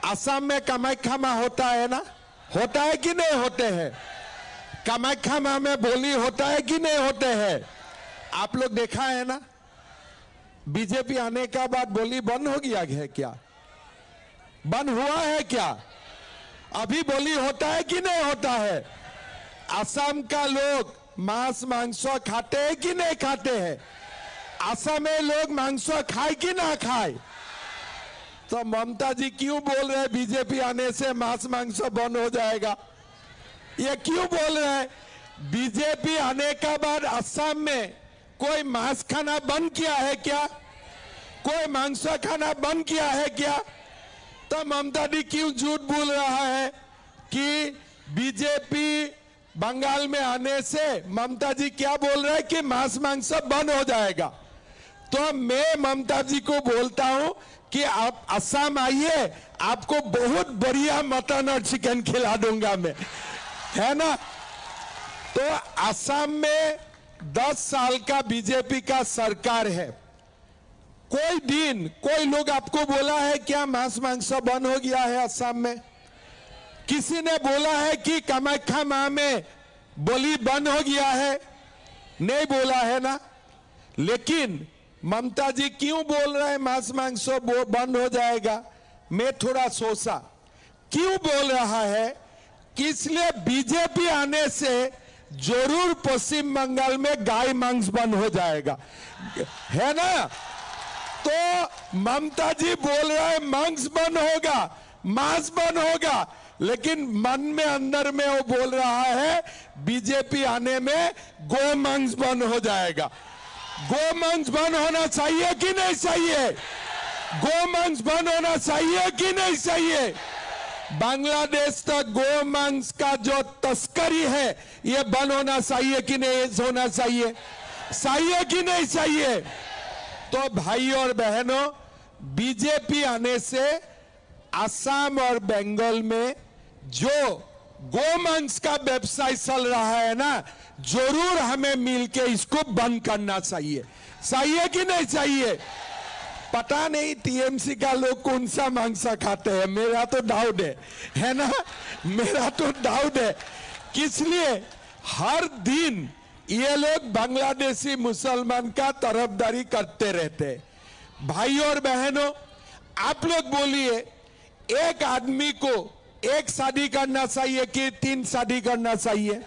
असम में कामाख्या मां होता है ना, होता है कि नहीं होते हैं? कामाख्या मां में बोली होता है कि नहीं होते हैं? आप लोग देखा है ना? बीजेपी आने का बाद बोली बंद हो गया है क्या? बंद हुआ है क्या? अभी बोली होता है कि नहीं होता है? असम का लोग मांस मांस खाते हैं कि नहीं खाते हैं? असम में लोग मांस खाए कि ना खाए? तो ममता जी क्यों बोल रहे हैं बीजेपी आने से मांस मांस बंद हो जाएगा? ये क्यों बोल रहे हैं? बीजेपी आने का बाद असम में कोई मांस खाना बंद किया है क्या? कोई मांस खाना बंद किया है क्या? तो ममता जी क्यों झूठ बोल रहा है कि बीजेपी बंगाल में आने से ममता जी क्या बोल रहे हैं कि मांस मांस बंद हो जाएगा? तो मैं ममता जी को बोलता हूं कि आप असम आइए, आपको बहुत बढ़िया मटन और चिकन खिला दूंगा मैं, है ना? तो असम में 10 साल का बीजेपी का सरकार है। कोई दिन कोई लोग आपको बोला है क्या मांस मांस बंद हो गया है असम में? किसी ने बोला है कि कामाख्या मां में बलि बंद हो गया है? नहीं बोला है ना? लेकिन ममता जी क्यों बोल रहे हैं मांस मांस बंद हो जाएगा? मैं थोड़ा सोचा क्यों बोल रहा है कि इसलिए बीजेपी आने से जरूर पश्चिम बंगाल में गाय मांस बंद हो जाएगा, है ना? तो ममता जी बोल रहे हैं मांस बंद होगा, मांस बंद होगा, लेकिन मन में अंदर में वो बोल रहा है बीजेपी आने में गो मांस बंद हो जाएगा। गो मांस बंद होना चाहिए कि नहीं चाहिए? गो मांस बंद होना चाहिए कि नहीं चाहिए? बांग्लादेश तक गो मांस का जो तस्करी है ये बंद होना चाहिए कि नहीं होना चाहिए? चाहिए कि नहीं चाहिए? तो भाई और बहनों, बीजेपी आने से असम और बंगाल में जो गोमांस का व्यवसाय चल रहा है ना, जरूर हमें मिलके इसको बंद करना चाहिए। चाहिए कि नहीं चाहिए? पता नहीं टीएमसी का लोग कौन सा मांस खाते हैं, मेरा तो डाउट है ना? मेरा तो डाउट है। इसलिए हर दिन ये लोग बांग्लादेशी मुसलमान का तरफदारी करते रहते हैं। भाई और बहनों, आप लोग बोलिए, एक आदमी को एक शादी करना चाहिए कि 3 शादी करना चाहिए?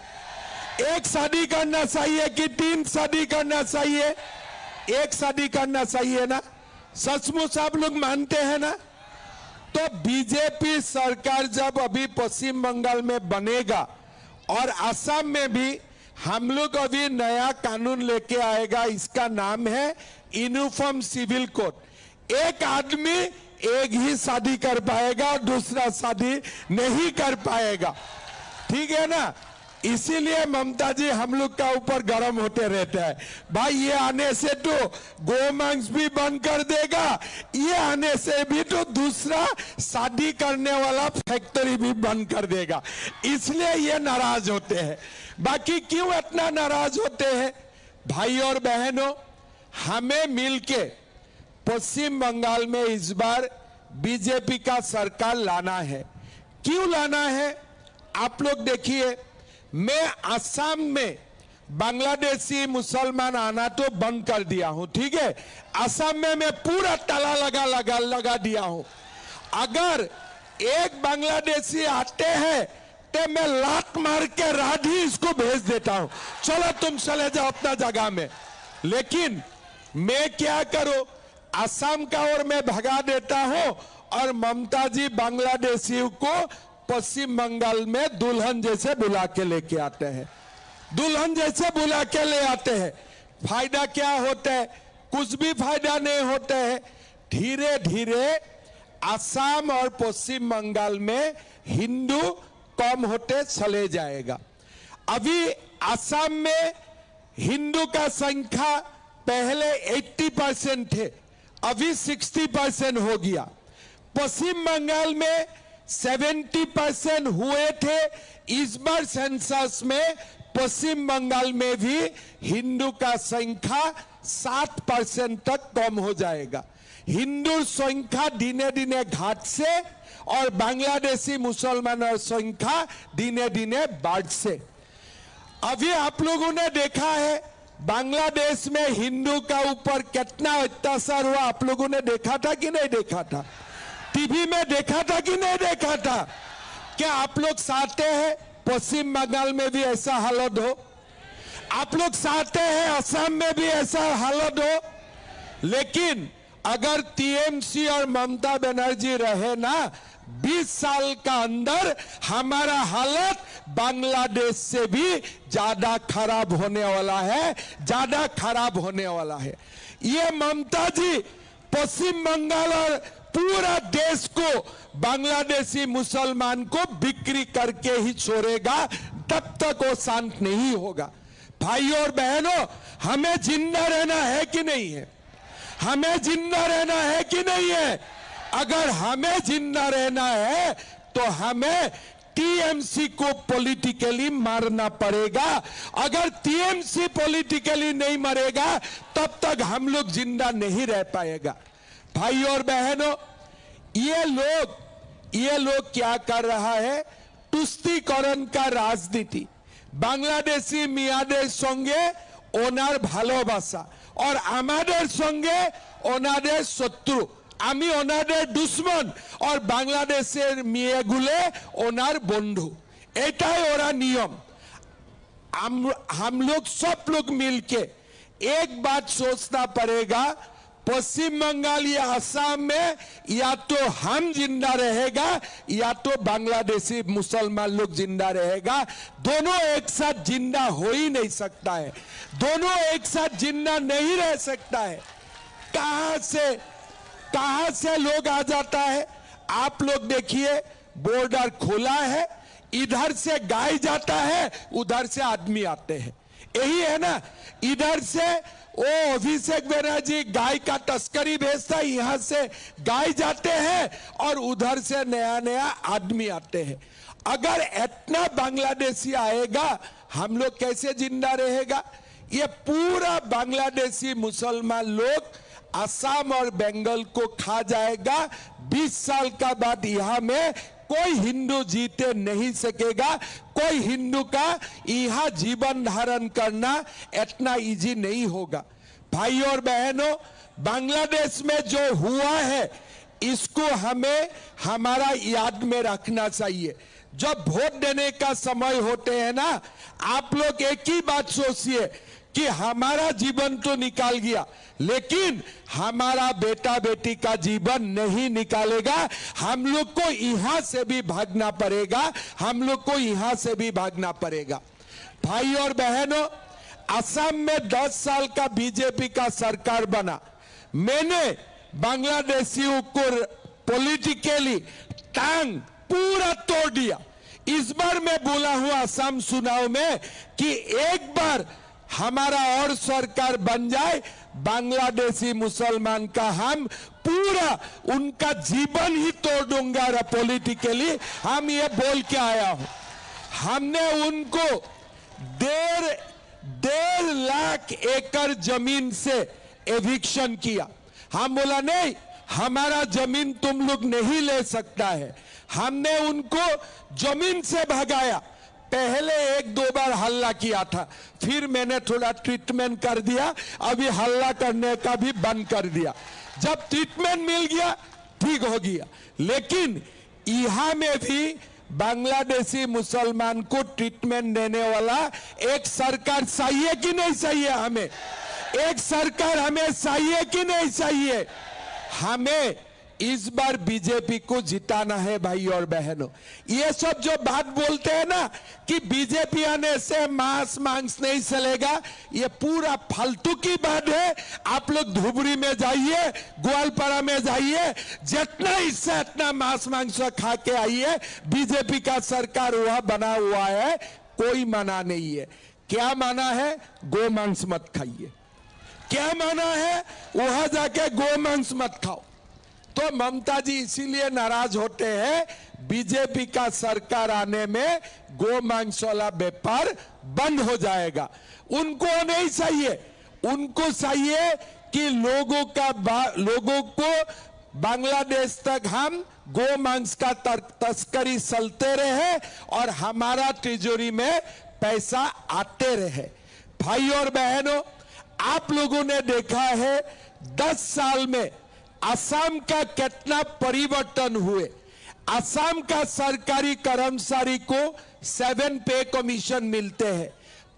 एक शादी करना चाहिए कि 3 शादी करना चाहिए? एक शादी करना चाहिए ना? सचमुच आप लोग मानते हैं ना? तो बीजेपी सरकार जब अभी पश्चिम बंगाल में बनेगा और असम में भी हम लोग अभी नया कानून लेके आएगा, इसका नाम है यूनिफॉर्म सिविल कोड। एक आदमी एक ही शादी कर पाएगा, दूसरा शादी नहीं कर पाएगा, ठीक है ना? इसीलिए ममता जी हम लोग का ऊपर गर्म होते रहते हैं। भाई ये आने से तो गोमांस भी बंद कर देगा, ये आने से भी तो दूसरा शादी करने वाला फैक्ट्री भी बंद कर देगा, इसलिए ये नाराज होते हैं। बाकी क्यों इतना नाराज होते हैं? भाई और बहनों, हमें मिलके पश्चिम बंगाल में इस बार बीजेपी का सरकार लाना है। क्यों लाना है? आप लोग देखिए, मैं असम में बांग्लादेशी मुसलमान आना तो बंद कर दिया हूं, ठीक है? असम में मैं पूरा ताला लगा दिया हूं। अगर एक बांग्लादेशी आते हैं तो मैं लात मार के राधी इसको भेज देता हूं, चलो तुम चले जाओ अपना जगह में। लेकिन मैं क्या करूं, असम का और मैं भगा देता हूं और ममता जी बांग्लादेशियों को पश्चिम बंगाल में दुल्हन जैसे बुला के लेके आते हैं, दुल्हन जैसे बुला के ले आते हैं। फायदा क्या होता है? कुछ भी फायदा नहीं होता है। धीरे धीरे असम और पश्चिम बंगाल में हिंदू कम होते चले जाएगा। अभी असम में हिंदू का संख्या पहले 80% थे, अभी 60% हो गया। पश्चिम बंगाल में 70% हुए थे। इस बार सेंसस में पश्चिम बंगाल में भी हिंदू का संख्या 7% तक कम हो जाएगा। हिंदुर संख्या दिने दिने घटছে और बांग्लादेशी मुसलमानों संख्या दिने दिने बढ़ছে। अभी आप लोगों ने देखा है बांग्लादेश में हिंदू का ऊपर कितना अत्याचार हुआ, आप लोगों ने देखा था कि नहीं देखा था? टीवी में देखा था कि नहीं देखा था? क्या आप लोग चाहते हैं पश्चिम बंगाल में भी ऐसा हालत हो? आप लोग चाहते हैं असम में भी ऐसा हालत हो? लेकिन अगर टीएमसी और ममता बनर्जी रहे ना 20 साल का अंदर हमारा हालत बांग्लादेश से भी ज्यादा खराब होने वाला है, ज्यादा खराब होने वाला है। ये ममता जी पश्चिम बंगाल और पूरा देश को बांग्लादेशी मुसलमान को बिक्री करके ही छोड़ेगा, तब तक वो शांत नहीं होगा। भाइयों और बहनों, हमें जिंदा रहना है कि नहीं है? हमें जिंदा रहना है कि नहीं है? अगर हमें जिंदा रहना है तो हमें टीएमसी को पॉलिटिकली मारना पड़ेगा। अगर टीएमसी पॉलिटिकली नहीं मरेगा तब तक हम लोग जिंदा नहीं रह पाएगा। भाइयों और बहनों, ये लोग क्या कर रहा है? तुष्टीकरण का राजनीति। बांग्लादेशी मियाদের সঙ্গে ওনার ভালোবাসা और আমাদের সঙ্গে ওনাদের শত্রু। আমি ওনাদের দুশ্মন और বাংলাদেশের মেয়েগুলো ওনার বন্ধু। এটাই ওরা নিয়ম। हम लोग सब लोग मिलके एक बात सोचना पड़ेगा, पश्चिम बंगाल या असम में या तो हम जिंदा रहेगा या तो बांग्लादेशी मुसलमान लोग जिंदा रहेगा। दोनों एक साथ जिंदा हो ही नहीं सकता है, दोनों एक साथ जिंदा नहीं रह सकता है। कहां से लोग आ जाता है? आप लोग देखिए, बॉर्डर खोला है, इधर से गाय जाता है, उधर से आदमी आते हैं। यही है ना? इधर से वो अभिषेक बनर्जी गाय का तस्करी भेजता है, यहां से गाय जाते हैं और उधर से नया नया आदमी आते हैं। अगर इतना बांग्लादेशी आएगा, हम लोग कैसे जिंदा रहेगा? ये पूरा बांग्लादेशी मुसलमान लोग असम और बंगाल को खा जाएगा। 20 साल का बाद यहां में कोई हिंदू जीते नहीं सकेगा। कोई हिंदू का यहां जीवन धारण करना इतना इजी नहीं होगा। भाइयों और बहनों, बांग्लादेश में जो हुआ है इसको हमें हमारा याद में रखना चाहिए। जब वोट देने का समय होते हैं ना, आप लोग एक ही बात सोचिए कि हमारा जीवन तो निकाल गया, लेकिन हमारा बेटा बेटी का जीवन नहीं निकालेगा। हम लोग को यहां से भी भागना पड़ेगा, हम लोग को यहां से भी भागना पड़ेगा। भाई और बहनों, असम में 10 साल का बीजेपी का सरकार बना। मैंने बांग्लादेशियों को पॉलिटिकली टांग पूरा तोड़ दिया। इस बार मैं बोला हूं असम चुनाव में कि एक बार हमारा और सरकार बन जाए, बांग्लादेशी मुसलमान का हम पूरा उनका जीवन ही तोड़ दूंगा। पॉलिटिकली हम ये बोल के आया हूं। हमने उनको 1.5 लाख एकड़ जमीन से एविक्शन किया। हम बोला नहीं, हमारा जमीन तुम लोग नहीं ले सकता है। हमने उनको जमीन से भगाया। पहले 1-2 बार हल्ला किया था, फिर मैंने थोड़ा ट्रीटमेंट कर दिया, अभी हल्ला करने का भी बंद कर दिया। जब ट्रीटमेंट मिल गया ठीक हो गया। लेकिन यहां में भी बांग्लादेशी मुसलमान को ट्रीटमेंट देने वाला एक सरकार चाहिए कि नहीं चाहिए? हमें एक सरकार हमें चाहिए कि नहीं चाहिए? हमें इस बार बीजेपी को जिताना है। भाई और बहनों, ये सब जो बात बोलते हैं ना कि बीजेपी आने से मांस नहीं चलेगा, ये पूरा फालतू की बात है। आप लोग धुबरी में जाइए, ग्वालपारा में जाइए, जितना इच्छा इतना मांस खा के आइए। बीजेपी का सरकार वहां बना हुआ है, कोई मना नहीं है। क्या माना है? गो मांस मत खाइए। क्या माना है? वहां जाके गो मांस मत खाओ। तो ममता जी इसीलिए नाराज होते हैं, बीजेपी का सरकार आने में गो मांस वाला व्यापार बंद हो जाएगा। उनको नहीं चाहिए, उनको चाहिए कि लोगों को बांग्लादेश तक हम गो मांस का तस्करी चलते रहे और हमारा तिजोरी में पैसा आते रहे। भाई और बहनों, आप लोगों ने देखा है 10 साल में असम का कितना परिवर्तन हुए। असम का सरकारी कर्मचारी को 7 पे कमीशन मिलते हैं,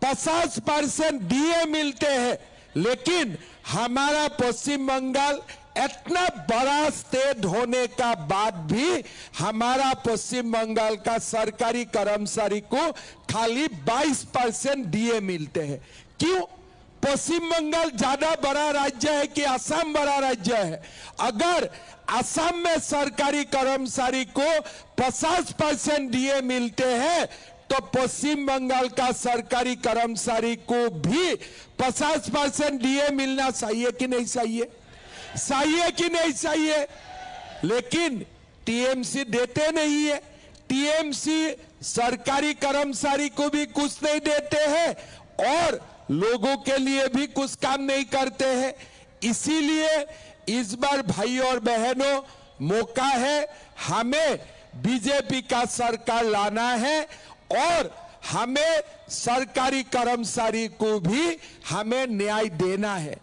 50% डीए मिलते हैं, लेकिन हमारा पश्चिम बंगाल इतना बड़ा स्टेट होने का बाद भी हमारा पश्चिम बंगाल का सरकारी कर्मचारी को खाली 22% डीए मिलते हैं। क्यों? पश्चिम बंगाल ज्यादा बड़ा राज्य है कि असम बड़ा राज्य है? अगर असम में सरकारी कर्मचारी को 50% डीए मिलते हैं तो पश्चिम बंगाल का सरकारी कर्मचारी को भी 50% डीए मिलना चाहिए कि नहीं चाहिए? चाहिए कि नहीं चाहिए? लेकिन टीएमसी देते नहीं है। टीएमसी सरकारी कर्मचारी को भी कुछ नहीं देते हैं और लोगों के लिए भी कुछ काम नहीं करते हैं। इसीलिए इस बार भाई और बहनों, मौका है, हमें बीजेपी का सरकार लाना है और हमें सरकारी कर्मचारी को भी हमें न्याय देना है।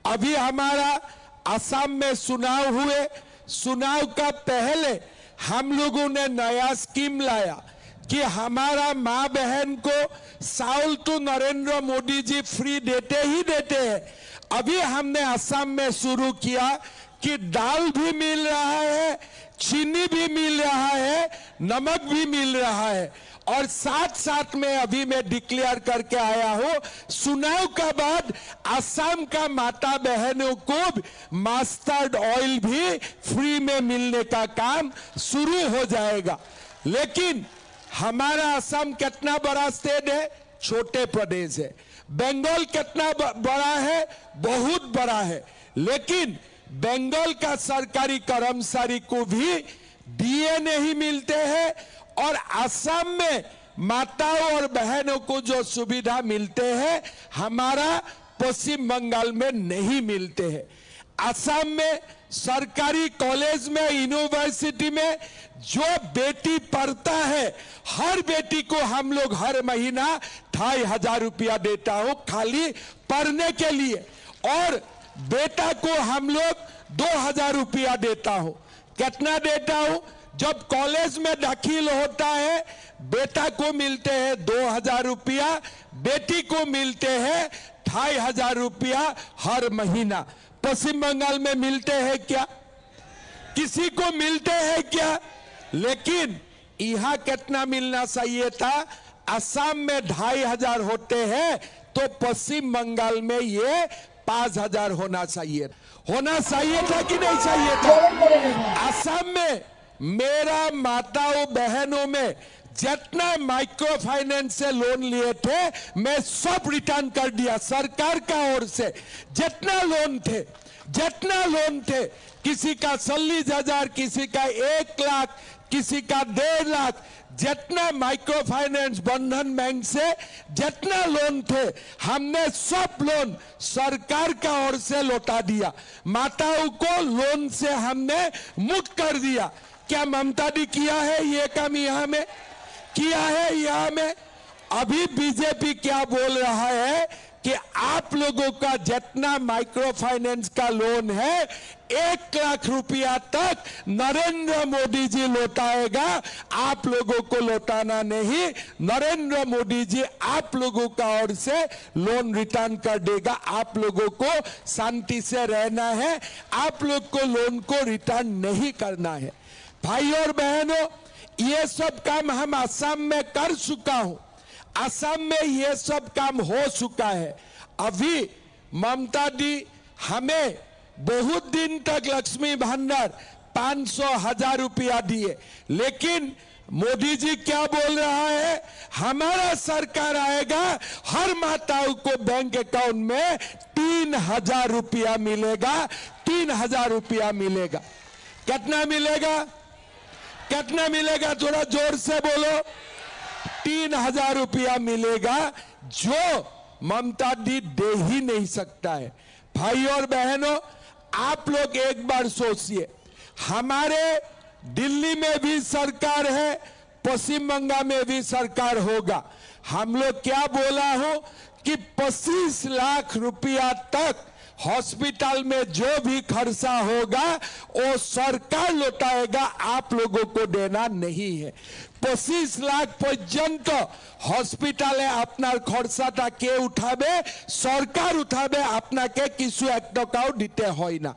अभी हमारा असम में चुनाव हुए, चुनाव का पहले हम लोगों ने नया स्कीम लाया कि हमारा माँ बहन को चावल तो नरेंद्र मोदी जी फ्री देते ही देते हैं। अभी हमने असम में शुरू किया कि दाल भी मिल रहा है, चीनी भी मिल रहा है, नमक भी मिल रहा है और साथ साथ में अभी मैं डिक्लेयर करके आया हूं, चुनाव का बाद असम का माता बहनों को मस्टर्ड ऑयल भी फ्री में मिलने का काम शुरू हो जाएगा। लेकिन हमारा असम कितना बड़ा स्टेट है? छोटे प्रदेश है। बंगाल कितना बड़ा है? बहुत बड़ा है। लेकिन बंगाल का सरकारी कर्मचारी को भी डीए नहीं मिलते हैं और असम में माताओं और बहनों को जो सुविधा मिलते हैं हमारा पश्चिम बंगाल में नहीं मिलते हैं। असम में सरकारी कॉलेज में, यूनिवर्सिटी में जो बेटी पढ़ता है, हर बेटी को हम लोग हर महीना 2500 रुपया देता हूं खाली पढ़ने के लिए और बेटा को हम लोग 2000 रुपया देता हूं। कितना देता हूं? जब कॉलेज में दाखिल होता है बेटा को मिलते हैं 2000 रुपया, बेटी को मिलते हैं 2500 रुपया हर महीना। पश्चिम बंगाल में मिलते हैं क्या? किसी को मिलते हैं क्या? लेकिन यहां कितना मिलना चाहिए था? असम में 2500 होते हैं तो पश्चिम बंगाल में ये 5000 होना चाहिए था कि नहीं चाहिए था? असम में मेरा माताओं बहनों में जितना माइक्रो फाइनेंस से लोन लिए थे मैं सब रिटर्न कर दिया सरकार का ओर से। जितना लोन थे, किसी का 40,000, किसी का 1 लाख, किसी का 1.5 लाख, जितना माइक्रो फाइनेंस बंधन बैंक से जितना लोन थे हमने सब लोन सरकार का ओर से लौटा दिया। माताओं को लोन से हमने मुक्त कर दिया। क्या ममता दी किया है ये काम? यहां में किया है। यहां में अभी बीजेपी क्या बोल रहा है कि आप लोगों का जितना माइक्रो फाइनेंस का लोन है 1 लाख रुपया तक नरेंद्र मोदी जी लौटाएगा, आप लोगों को लौटाना नहीं। नरेंद्र मोदी जी आप लोगों का ओर से लोन रिटर्न कर देगा। आप लोगों को शांति से रहना है, आप लोग को लोन को रिटर्न नहीं करना है। भाई और बहनों, ये सब काम हम असम में कर चुका हूं। असम में ये सब काम हो चुका है। अभी ममता दी हमें बहुत दिन तक लक्ष्मी भंडार 500,000 रुपया दिए, लेकिन मोदी जी क्या बोल रहा है? हमारा सरकार आएगा, हर माताओं को बैंक अकाउंट में 3000 रुपया मिलेगा। 3000 रुपया मिलेगा। कितना मिलेगा? कितना मिलेगा? थोड़ा जोर से बोलो। 3000 रुपया मिलेगा जो ममता दी दे ही नहीं सकता है। भाई और बहनों, आप लोग एक बार सोचिए, हमारे दिल्ली में भी सरकार है, पश्चिम बंगाल में भी सरकार होगा। हम लोग क्या बोला हो कि 25 लाख रुपया तक हॉस्पिटल में जो भी खर्चा होगा वो सरकार लौटाएगा, आप लोगों को देना नहीं है। 25 लाख पर्यंत हॉस्पिटले আপনার খরচাটা কে উঠাবে? সরকার উঠাবে, আপনাকে কিছু এক টাকাও দিতে হয় না।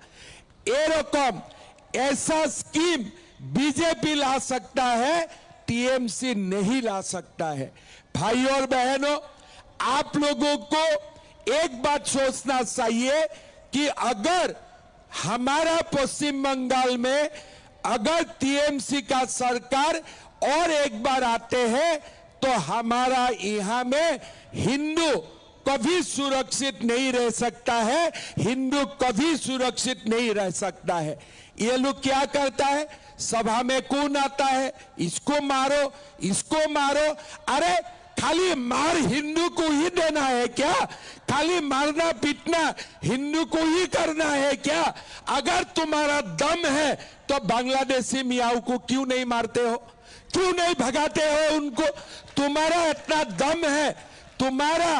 এরকম ऐसा स्कीम बीजेपी ला सकता है, टीएमसी नहीं ला सकता है। भाई और बहनों, आप लोगों को एक बात सोचना चाहिए कि अगर हमारा पश्चिम बंगाल में अगर टीएमसी का सरकार और एक बार आते हैं तो हमारा यहाँ में हिंदू कभी सुरक्षित नहीं रह सकता है, हिंदू कभी सुरक्षित नहीं रह सकता है। ये लोग क्या करता है, सभा में कौन आता है, इसको मारो इसको मारो। अरे खाली मार हिंदू को ही देना है क्या? खाली मारना पीटना हिंदू को ही करना है क्या? अगर तुम्हारा दम है तो बांग्लादेशी मियाओं को क्यों नहीं मारते हो, क्यों नहीं भगाते हो उनको? तुम्हारा इतना दम है, तुम्हारा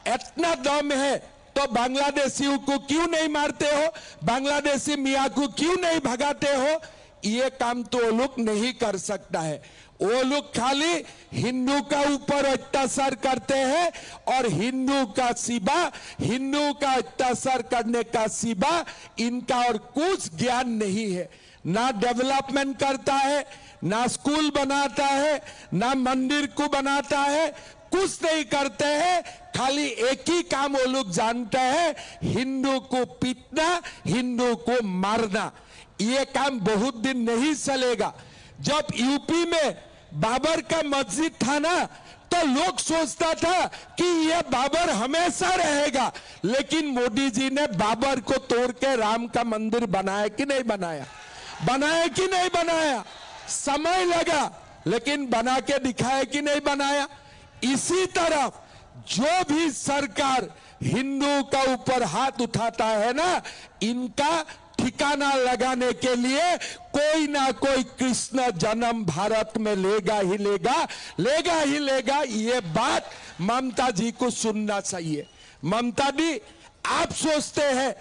इतना दम है तो बांग्लादेशियों को क्यों नहीं मारते हो, बांग्लादेशी मियाँ को क्यों नहीं भगाते हो? ये काम तो वो लोग नहीं कर सकता है। वो लोग खाली हिंदू का ऊपर अत्याचार करते हैं और हिंदू का सिवा, हिंदू का अत्याचार करने का सिवा इनका और कुछ ज्ञान नहीं है। ना डेवलपमेंट करता है, ना स्कूल बनाता है, ना मंदिर को बनाता है, कुछ नहीं करते हैं। खाली एक ही काम वो लोग जानते हैं, हिंदू को पीटना, हिंदू को मारना। ये काम बहुत दिन नहीं चलेगा। जब यूपी में बाबर का मस्जिद था ना, तो लोग सोचता था कि ये बाबर हमेशा रहेगा, लेकिन मोदी जी ने बाबर को तोड़ के राम का मंदिर बनाया कि नहीं बनाया? बनाया कि नहीं बनाया? समय लगा लेकिन बना के दिखाया कि नहीं बनाया? इसी तरह जो भी सरकार हिंदू का ऊपर हाथ उठाता है ना, इनका ठिकाना लगाने के लिए कोई ना कोई कृष्ण जन्म भारत में लेगा ही लेगा, लेगा ही लेगा। ये बात ममता जी को सुनना चाहिए। ममता जी, आप सोचते हैं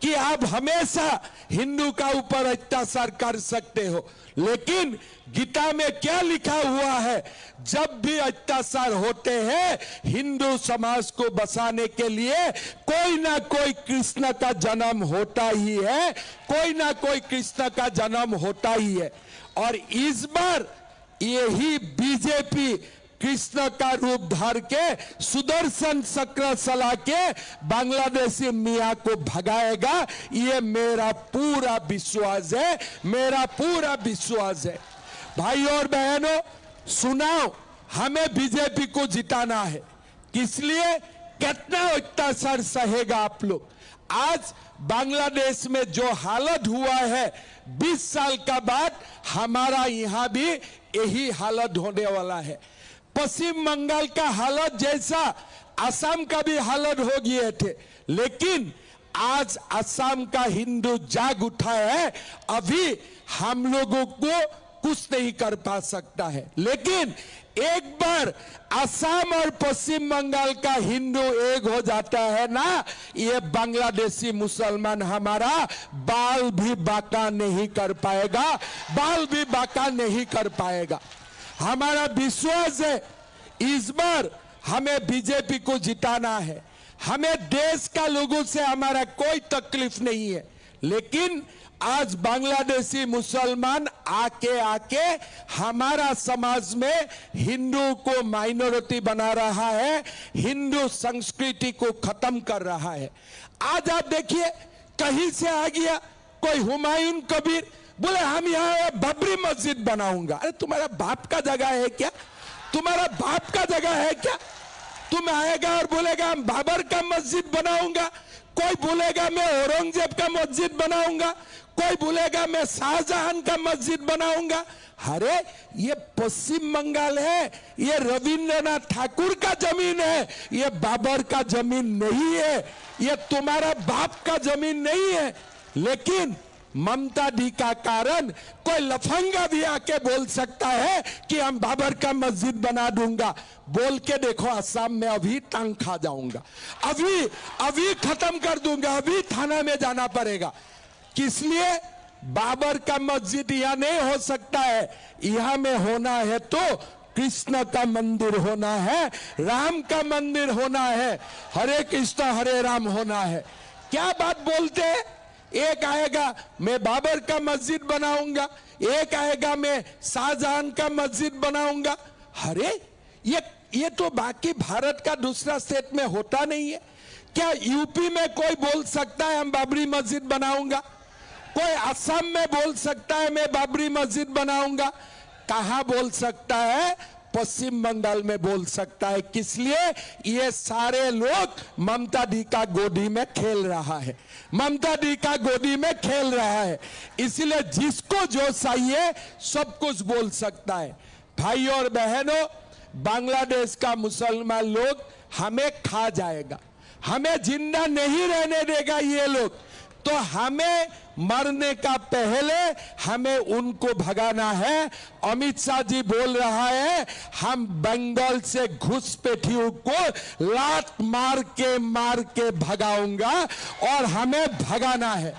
कि आप हमेशा हिंदू का ऊपर अत्याचार कर सकते हो, लेकिन गीता में क्या लिखा हुआ है? जब भी अत्याचार होते हैं हिंदू समाज को बचाने के लिए कोई ना कोई कृष्ण का जन्म होता ही है, कोई ना कोई कृष्ण का जन्म होता ही है। और इस बार यही बीजेपी कृष्ण का रूप धार के सुदर्शन चक्र चला के बांग्लादेशी मियाँ को भगाएगा, ये मेरा पूरा विश्वास है, मेरा पूरा विश्वास है। भाई और बहनों, सुनाओ, हमें बीजेपी को जिताना है, इसलिए कितना अत्याचार सहेगा आप लोग? आज बांग्लादेश में जो हालत हुआ है, 20 साल का बाद हमारा यहाँ भी यही हालत होने वाला है। पश्चिम बंगाल का हालत जैसा असम का भी हालत हो गए थे, लेकिन आज असम का हिंदू जाग उठा है। अभी हम लोगों को कुछ नहीं कर पा सकता है, लेकिन एक बार असम और पश्चिम बंगाल का हिंदू एक हो जाता है ना, ये बांग्लादेशी मुसलमान हमारा बाल भी बांका नहीं कर पाएगा, बाल भी बांका नहीं कर पाएगा। हमारा विश्वास है इस बार हमें बीजेपी को जिताना है। हमें देश का लोगों से हमारा कोई तकलीफ नहीं है, लेकिन आज बांग्लादेशी मुसलमान आके हमारा समाज में हिंदू को माइनॉरिटी बना रहा है, हिंदू संस्कृति को खत्म कर रहा है। आज आप देखिए, कहीं से आ गया कोई हुमायूं कबीर, बोले हम यहाँ बाबरी मस्जिद बनाऊंगा। अरे तुम्हारा बाप का जगह है क्या? तुम्हारा बाप का जगह है क्या? तुम आएगा और बोलेगा हम बाबर का मस्जिद बनाऊंगा? कोई बोलेगा मैं औरंगजेब का मस्जिद बनाऊंगा, कोई बोलेगा मैं शाहजहां का मस्जिद बनाऊंगा। अरे ये पश्चिम बंगाल है, ये रविंद्रनाथ ठाकुर का जमीन है, ये बाबर का जमीन नहीं है, ये तुम्हारा बाप का जमीन नहीं है। लेकिन ममता दी का कारण कोई लफंगा भी आके बोल सकता है कि हम बाबर का मस्जिद बना दूंगा। बोल के देखो, असम में अभी टांग खा जाऊंगा, अभी खत्म कर दूंगा, अभी थाना में जाना पड़ेगा। किस लिए? बाबर का मस्जिद यहां नहीं हो सकता है, यहां में होना है तो कृष्ण का मंदिर होना है, राम का मंदिर होना है, हरे कृष्ण हरे राम होना है। क्या बात बोलते हैं? एक आएगा मैं बाबर का मस्जिद बनाऊंगा, एक आएगा मैं शाहजहां का मस्जिद बनाऊंगा। अरे ये तो बाकी भारत का दूसरा स्टेट में होता नहीं है। क्या यूपी में कोई बोल सकता है हम बाबरी मस्जिद बनाऊंगा? कोई असम में बोल सकता है मैं बाबरी मस्जिद बनाऊंगा? कहां बोल सकता है? पश्चिम बंगाल में बोल सकता है। किस लिए? ये सारे लोग ममता दी का गोदी में खेल रहा है, ममता दी का गोदी में खेल रहा है। इसलिए जिसको जो चाहिए सब कुछ बोल सकता है। भाई और बहनों, बांग्लादेश का मुसलमान लोग हमें खा जाएगा, हमें जिंदा नहीं रहने देगा ये लोग। तो हमें मरने का पहले हमें उनको भगाना है। अमित शाह जी बोल रहा है हम बंगाल से घुसपैठियों को लात मार के भगाऊंगा, और हमें भगाना है।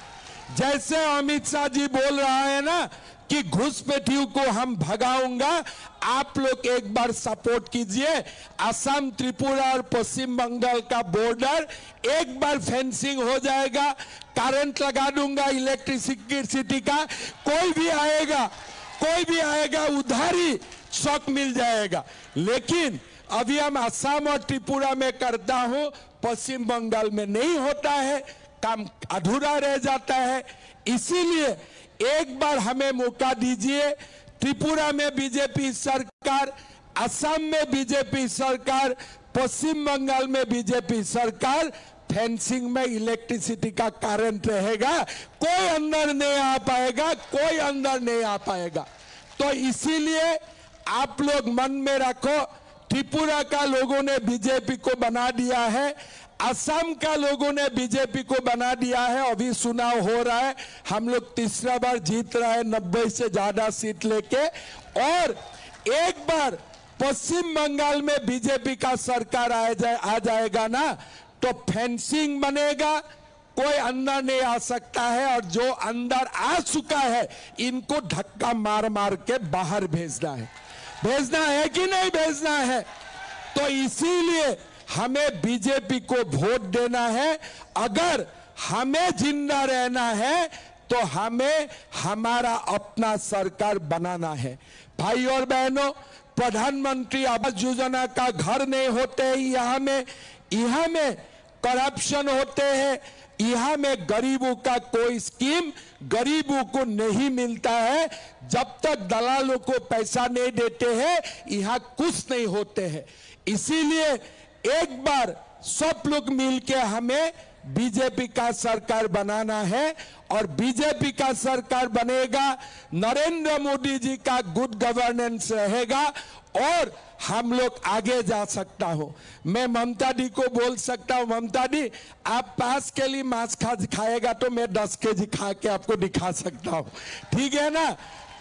जैसे अमित शाह जी बोल रहा है ना कि घुसपैठियों को हम भगाऊंगा, आप लोग एक बार सपोर्ट कीजिए। असम, त्रिपुरा और पश्चिम बंगाल का बॉर्डर एक बार फेंसिंग हो जाएगा, करंट लगा दूंगा इलेक्ट्रिसिटी का, कोई भी आएगा उधारी शॉक मिल जाएगा। लेकिन अभी हम असम और त्रिपुरा में करता हूं, पश्चिम बंगाल में नहीं होता है, काम अधूरा रह जाता है। इसीलिए एक बार हमें मौका दीजिए। त्रिपुरा में बीजेपी सरकार, असम में बीजेपी सरकार, पश्चिम बंगाल में बीजेपी सरकार, फेंसिंग में इलेक्ट्रिसिटी का करंट रहेगा, कोई अंदर नहीं आ पाएगा, कोई अंदर नहीं आ पाएगा। तो इसीलिए आप लोग मन में रखो, त्रिपुरा का लोगों ने बीजेपी को बना दिया है, असम का लोगों ने बीजेपी को बना दिया है। अभी चुनाव हो रहा है, हम लोग तीसरा बार जीत रहा है 90 से ज्यादा सीट लेके, और एक बार पश्चिम बंगाल में बीजेपी का सरकार आ जाएगा ना, तो फेंसिंग बनेगा, कोई अंदर नहीं आ सकता है, और जो अंदर आ चुका है इनको धक्का मार मार के बाहर भेजना है कि नहीं भेजना है? तो इसीलिए हमें बीजेपी को वोट देना है। अगर हमें जिंदा रहना है तो हमें हमारा अपना सरकार बनाना है। भाई और बहनों, प्रधानमंत्री आवास योजना का घर नहीं होते हैं यहाँ में करप्शन होते हैं, यहाँ में गरीबों का कोई स्कीम गरीबों को नहीं मिलता है। जब तक दलालों को पैसा नहीं देते हैं यहाँ कुछ नहीं होते हैं। इसीलिए एक बार सब लोग मिलके हमें बीजेपी का सरकार बनाना है, और बीजेपी का सरकार बनेगा, नरेंद्र मोदी जी का गुड गवर्नेंस रहेगा, और हम लोग आगे जा सकता हो। मैं ममता दी को बोल सकता हूं, ममता दी आप 5 के लिए मांस खाएगा तो मैं 10 केजी खा के आपको दिखा सकता हूं, ठीक है ना?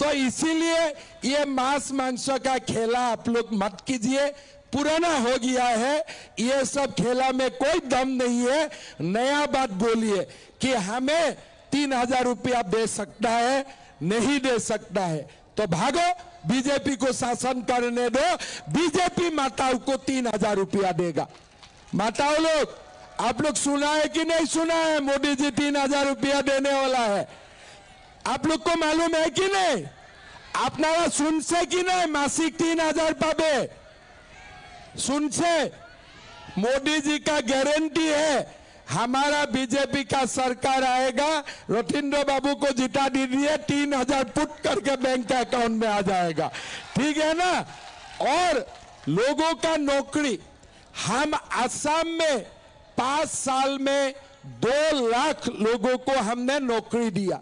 तो इसीलिए ये मांस मांस का खेला आप लोग मत कीजिए, पुराना हो गया है, ये सब खेला में कोई दम नहीं है। नया बात बोलिए कि हमें 3000 रुपया दे सकता है, नहीं दे सकता है तो भागो, बीजेपी को शासन करने दो, बीजेपी माताओं को 3000 रुपया देगा। माताओं लोग, आप लोग सुना है कि नहीं सुना है? मोदी जी 3000 रुपया देने वाला है, आप लोग को मालूम है कि नहीं? अपनारा सुनसे कि नहीं? मासिक 3000 पाबे सुनसे, मोदी जी का गारंटी है हमारा बीजेपी का सरकार आएगा, रथिंद्र बाबू को जिता दीजिए, 3000 पुट करके बैंक के अकाउंट में आ जाएगा, ठीक है ना? और लोगों का नौकरी, हम असम में 5 साल में 2 लाख लोगों को हमने नौकरी दिया।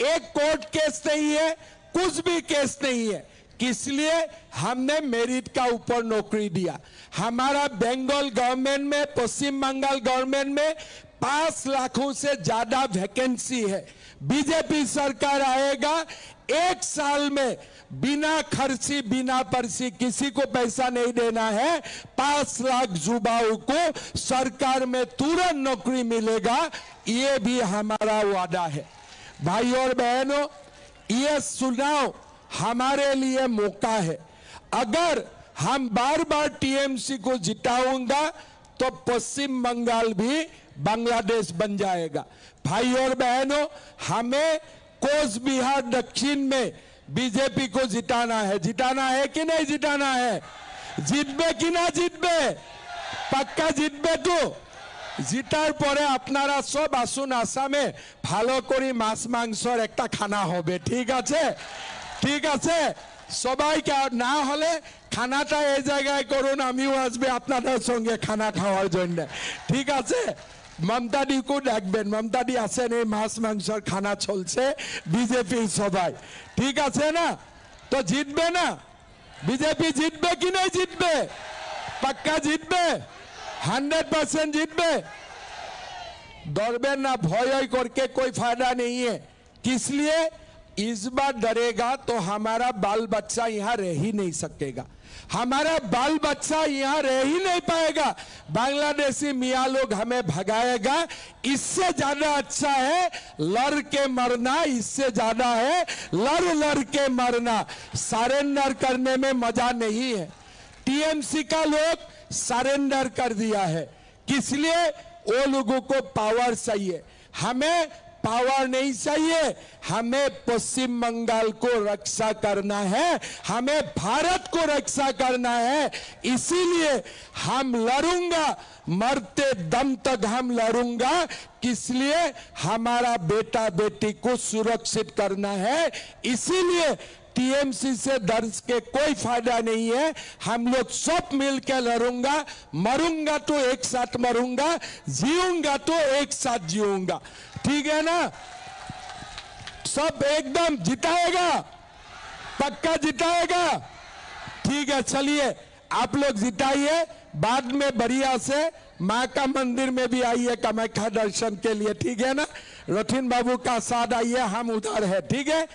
एक कोर्ट केस नहीं है, कुछ भी केस नहीं है, इसलिए हमने मेरिट का ऊपर नौकरी दिया। हमारा बंगाल गवर्नमेंट में, पश्चिम बंगाल गवर्नमेंट में 5 लाखों से ज्यादा वैकेंसी है। बीजेपी सरकार आएगा, 1 साल में बिना खर्ची बिना पर्ची, किसी को पैसा नहीं देना है, 5 लाख युवाओं को सरकार में तुरंत नौकरी मिलेगा। ये भी हमारा वादा है। भाई और बहनों, ये चुनाव हमारे लिए मौका है। अगर हम बार बार टीएमसी को जिताऊंगा तो पश्चिम बंगाल भी बांग्लादेश बन जाएगा। भाई और बहनों, हमें कोच बिहार दक्षिण में बीजेपी को जिताना है। जिताना है कि नहीं जिताना है? जितबे कि ना जितबे? पक्का जितबे तो? জিতার পরে আপনারা সব আসুন আসামে, ভালো করে মাছ মাংসর একটা খানা হবে। ঠিক আছে? ঠিক আছে? সবাইকে, না হলে খানাটা এই জায়গায় করুন, আমিও আসবে আপনাদের সঙ্গে খানা খাওয়ার জন্য। ঠিক আছে? মমতাদিকে ডাকবেন, মমতাদি আছেন, এই মাছ মাংসর খানা চলছে বিজেপির সবাই। ঠিক আছে না? তো জিতবে না? বিজেপি জিতবে কি না জিতবে? পাক্কা জিতবে? 100% জিতবে। डरबे ना, भय करके कोई फायदा नहीं है। किस लिए? इस बार डरेगा तो हमारा बाल बच्चा यहाँ रह ही नहीं सकेगा, हमारा बाल बच्चा यहाँ रह ही नहीं पाएगा। बांग्लादेशी मियाँ लोग हमें भगाएगा। इससे ज्यादा अच्छा है लड़ के मरना, इससे ज्यादा है लड़ के मरना। सरेंडर करने में मजा नहीं है। टीएमसी का लोग सरेंडर कर दिया है, इसलिए वो लोगों को पावर चाहिए। हमें पावर नहीं चाहिए, हमें पश्चिम बंगाल को रक्षा करना है, हमें भारत को रक्षा करना है। इसीलिए हम लड़ूंगा, मरते दम तक हम लड़ूंगा। इसलिए हमारा बेटा बेटी को सुरक्षित करना है। इसीलिए टीएमसी से डर के कोई फायदा नहीं है। हम लोग सब मिलकर लड़ूंगा, मरूंगा तो एक साथ मरूंगा, जीऊंगा तो एक साथ जीऊंगा। ठीक है ना? सब एकदम जिताएगा, पक्का जिताएगा। ठीक है, चलिए आप लोग जिताइए, बाद में बढ़िया से माँ का मंदिर में भी आइए कामाख्या दर्शन के लिए। ठीक है ना? रथिन बाबू का साथ आइए, हम उधर है। ठीक है?